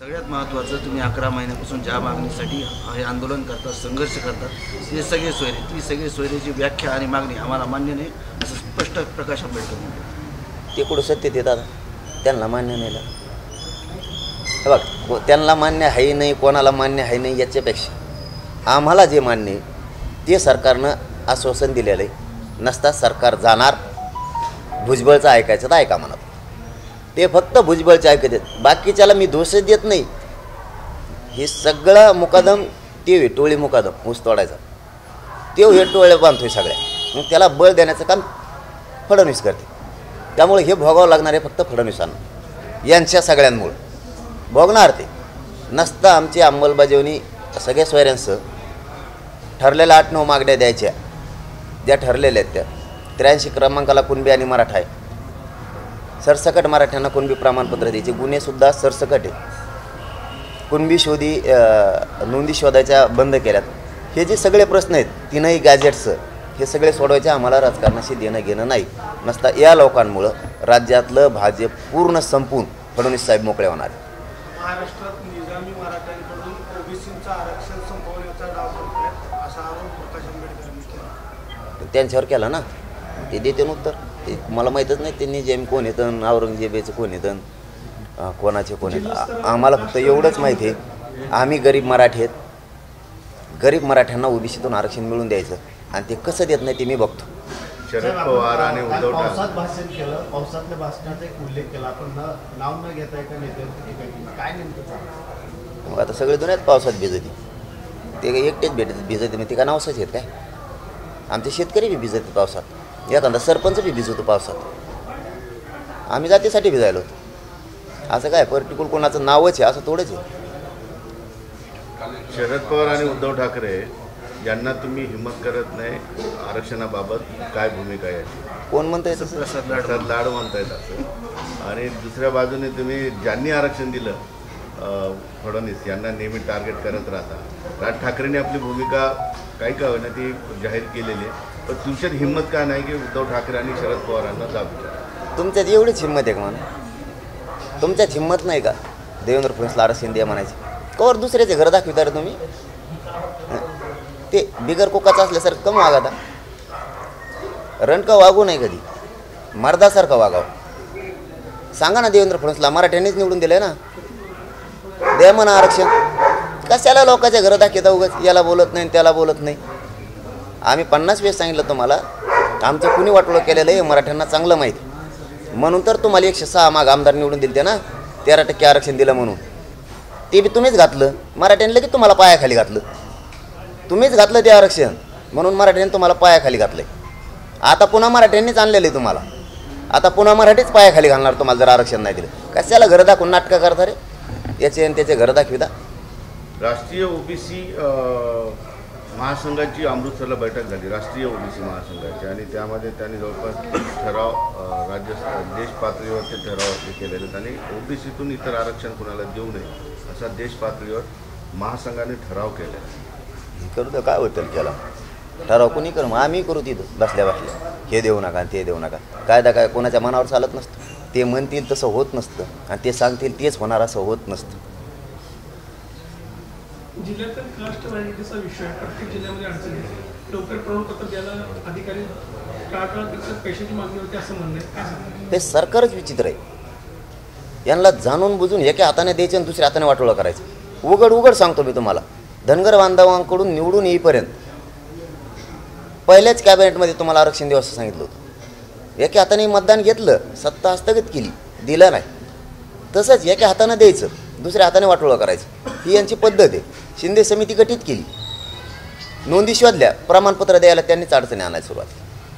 सगळ्यात महत्त्वाचं तुम्ही 11 महिन्यापासून ज्या मागणीसाठी हे आंदोलन करतात, संघर्ष करतात, ते सगळे सोयरे, ती सगळे सोयरेची व्याख्या आणि मागणी आम्हाला मान्य नाही असं स्पष्ट प्रकाश आंबेडकर म्हणतात. ते कुठं सत्तेत येतात, त्यांना मान्य नाही. बघ, त्यांना मान्य आहे नाही, कोणाला मान्य आहे नाही याच्यापेक्षा आम्हाला जे मान्य आहे ते सरकारनं आश्वासन दिलेलं आहे. नसता सरकार जाणार, भुजबळचं ऐकायचं तर ऐका म्हणत. ते फक्त भुजबळचे ऐकत आहेत, बाकीच्याला मी दोषच देत नाही. हे सगळं मुकादम ते टोळी मुकादम ऊस तोडायचा हे टोळ्या बांधतोय सगळ्या. मग त्याला बळ देण्याचं काम फडणवीस करते. त्यामुळे हे भोगावं लागणार आहे फक्त फडणवीसांना, यांच्या सगळ्यांमुळं भोगणार ते. नसतं आमची अंमलबजावणी सगळ्या सोयऱ्यांसह ठरलेल्या 8-9 मागण्या द्यायच्या, ज्या ठरलेल्या आहेत त्या 83 क्रमांकाला कुणबी आणि मराठा आहे. सरसकट मराठ्यांना कुणबी प्रमाणपत्र द्यायचे, गुन्हेसुद्धा सरसकट आहे. कुणबी नोंदी शोधायच्या बंद केल्यात. हे जे सगळे प्रश्न आहेत 3ही गॅजेट्सचं, हे सगळे सोडवायचे आम्हाला राजकारणाशी देणं घेणं नाही. नसता या लोकांमुळं राज्यातलं भाजप पूर्ण संपून फडणवीस साहेब मोकळे होणार. महाराष्ट्रात निजामी मराठ्यांकडून ओबीसीचं आरक्षण संपवण्याचा डाव करतात असा आरोप प्रकाश आंबेडकरांनी केला. त्यांच्यावर केला ना, ते देते उत्तर. ते मला माहीतच नाही ते निजाम कोण येतं, औरंगजेबाचं कोण येतं, कोणाचे कोण येतं. आम्हाला फक्त एवढंच माहिती आहे, आम्ही गरीब मराठी आहेत. गरीब मराठ्यांना ओबीसीतून आरक्षण मिळून द्यायचं आणि ते कसं देत नाही ते मी बघतो. शरद पवार आणि उद्धव पावसात भाषण केलं, पावसातल्या भाषणाचा एक उल्लेख केला, आपण नाव न घेता एका नेत्यावरती टीका केली. काय नेमकं? मग आता सगळे दुनियात पावसात भिजती, ते एकटेच भिजते. मग ते का नावसाच आहेत काय? आमचे शेतकरी बी भिजते पावसात, एखादा सरपंच बी भिजवतो पावसात. आम्ही जातीसाठी भिजायलो होतो. असं काय पर्टिक्युलर कोणाचं नावच आहे असं थोडंच आहे. शरद पवार आणि उद्धव ठाकरे यांना तुम्ही हिंमत करत नाही आरक्षणाबाबत, काय भूमिका आहे? कोण म्हणतंय तसं? प्रसाद लाड म्हणतायत असं. आणि दुसऱ्या बाजूने तुम्ही ज्यांनी आरक्षण दिलं फडणवीस यांना नेहमी टार्गेट करत राहता. राज ठाकरेंनी आपली भूमिका काही का होईना ती जाहीर केलेली आहे, पण तुमच्यात हिंमत का नाही की उद्धव ठाकरे आणि शरद पवारांना जाब विचारा? तुमच्यात एवढीच हिंमत आहे का म्हणा? तुमच्यात हिंमत नाही का देवेंद्र फडणवीसला आरक्षण द्या म्हणायची? कवर दुसऱ्याचे घर दाखविता रे तुम्ही? ते बिगर कोकाचं असल्यासारखं कम वागा. रणका वागू नाही, कधी मर्दासारखं वागावं. सांगा ना देवेंद्र फडणवीसला, मराठ्यांनीच निवडून दिलंय ना, द्या म्हणा आरक्षण. कशाला लोकांच्या घरं दाखवता उगाच? याला बोलत नाही त्याला बोलत नाही. आम्ही 50 वेळेस सांगितलं तुम्हाला, आमचं कुणी वाटोळं केलेलं आहे मराठ्यांना चांगलं माहिती. म्हणून तर तुम्हाला 106 माग आमदार निवडून दिले ते ना, 13% आरक्षण दिलं म्हणून. ते बी तुम्हीच घातलं, मराठ्यांनी लगेच तुम्हाला पायाखाली घातलं. तुम्हीच घातलं ते आरक्षण, म्हणून मराठ्यांनी तुम्हाला पायाखाली घातलं. आता पुन्हा मराठ्यांनीच आणलेलं आहे तुम्हाला. आता पुन्हा मराठीच पायाखाली घालणार तुम्हाला जर आरक्षण नाही दिलं. कशाला घरं दाखवून नाटकं करता रे? याचे आणि त्याचे घरं दाखविता. राष्ट्रीय ओबीसी महासंघाची अमृतसरला बैठक झाली, राष्ट्रीय ओबीसी महासंघाची, आणि त्यामध्ये त्यांनी जवळपास ठराव देश पातळीवर ते ठराव केलेले आहेत. आणि ओबीसीतून इतर आरक्षण कुणाला देऊ नये असा देश पातळीवर महासंघाने ठराव केला. करू तर काय होतं त्याला? ठराव कोणी करू? मग आम्ही करू तिथं बसल्या बसल्या. हे देऊ नका ते देऊ नका. कायदा काय कोणाच्या मनावर चालत नसतं. ते म्हणतील तसं होत नसतं आणि ते सांगतील तेच होणार असं होत नसतं. जिल्ह्यातील कास्ट व्हॅलिडिटीचा विषय प्रत्येक जिल्ह्यामध्ये अडचण आहे. लवकर प्रमाणपत्र द्यायला अधिकारी काळापेक्षा पैशाची मागणी होती असं म्हणणं आहे. हे सरकारच विचित्र आहे. यांना जाणून बुजून एका हाताने द्यायचं आणि दुसऱ्या हाताने वाटोळं करायचं. उघड सांगतो मी तुम्हाला, धनगर बांधवांकडून निवडून येईपर्यंत पहिल्याच कॅबिनेटमध्ये तुम्हाला आरक्षण देऊ असं सांगितलं होतं. एका हाताने मतदान घेतलं, सत्ता हस्तगत केली, दिलं नाही. तसंच एका हाताने द्यायचं, दुसऱ्या हाताने वाटोळं करायचं. ही यांची पद्धत आहे. शिंदे समिती गठीत केली, नोंदी शोधल्या, प्रमाणपत्र द्यायला त्यांनीच अडचणी आणायला सुरुवात.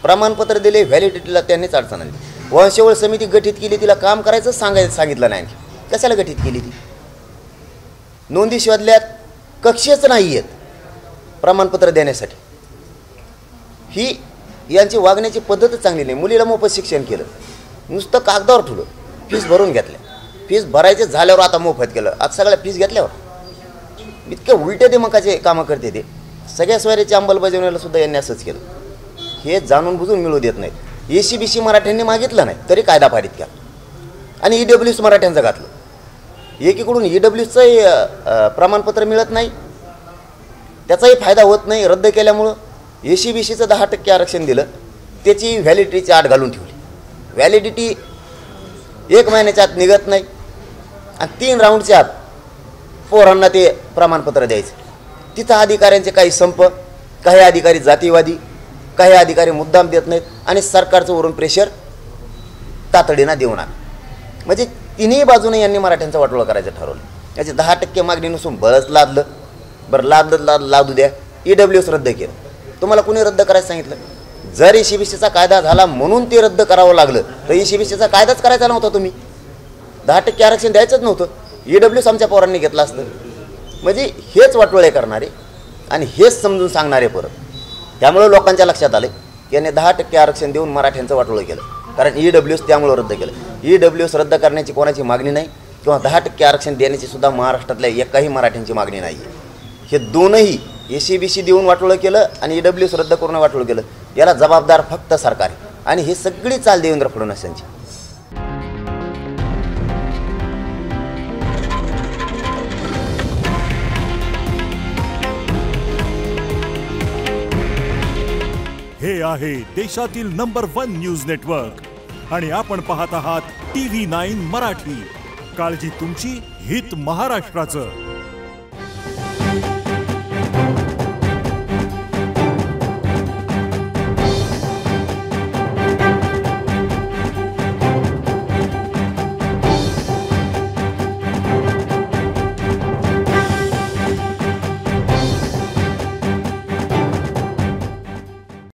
प्रमाणपत्र दिले, व्हॅलिडिटीला त्यांनीच अडचण आणली. वंशावळ समिती गठीत केली, तिला काम करायचं सांगितलं नाही. कशाला गठीत केली ती? नोंदी शोधल्यात, कक्षच नाही आहेत प्रमाणपत्र देण्यासाठी. ही यांची वागण्याची पद्धतच चांगली नाही. मुलीला मोफत शिक्षण केलं, नुसतं कागदावर ठेवलं, फीस भरून घेतल्या. फीस भरायचे झाल्यावर आता मोफत केलं. आता सगळ्या फीस घेतल्यावर इतके उलटे दिमागाचे कामं करते ते. सगळ्या सोयऱ्याची अंमलबजावणीला सुद्धा यांनी असंच केलं. हे जाणून बुजून मिळू देत नाहीत. एसीबीसी मराठ्यांनी मागितलं नाही तरी कायदा पारित केला आणि ईडब्ल्यूएस मराठ्यांचं घातलं. एकीकडून EWचंही प्रमाणपत्र मिळत नाही, त्याचाही फायदा होत नाही. रद्द केल्यामुळं SC-BCचं 10% आरक्षण दिलं, त्याची व्हॅलिडिटीची आट घालून ठेवली. व्हॅलिडिटी 1 महिन्याच्या आत निघत नाही आणि 3 राऊंडच्या आत पोरांना ते प्रमाणपत्र द्यायचं. तिथं अधिकाऱ्यांचे काही संप, काही अधिकारी जातीवादी, काही अधिकारी मुद्दाम देत नाहीत आणि सरकारचं वरून प्रेशर तातडीनं देऊन आण. म्हणजे तिन्ही बाजूने यांनी मराठ्यांचा वाटोळा करायचं ठरवलं. याची 10% मागणी नसून बळच लादलं. बरं लादू द्या. EWS रद्द केलं. तुम्हाला कुणी रद्द करायचं सांगितलं? जर SC-BCचा कायदा झाला म्हणून ते रद्द करावं लागलं तर SC-BCचा कायदाच करायचा नव्हता. तुम्ही 10% आरक्षण द्यायचंच नव्हतं. EWS आमच्या पोरांनी घेतलं असतं. म्हणजे हेच वाटोळे करणारे आणि हेच समजून सांगणारे परत. त्यामुळं लोकांच्या लक्षात आलं की यांनी 10% आरक्षण देऊन मराठ्यांचं वाटोळं केलं. कारण EWS त्यामुळं रद्द केलं. EWS रद्द करण्याची कोणाची मागणी नाही किंवा 10% आरक्षण देण्याची सुद्धा महाराष्ट्रातल्या एकाही मराठ्यांची मागणी नाही आहे. हे दोनही SC-BC देऊन वाटोळं केलं आणि EWS रद्द करून वाटोळं केलं. याला जबाबदार फक्त सरकार आहे आणि ही सगळी चाल देवेंद्र फडणवीस यांची. हे आहे देशातील नंबर 1 न्यूज नेटवर्क आणि आपण पाहत आहात TV9 मराठी. काळजी तुमची, हित महाराष्ट्राचं.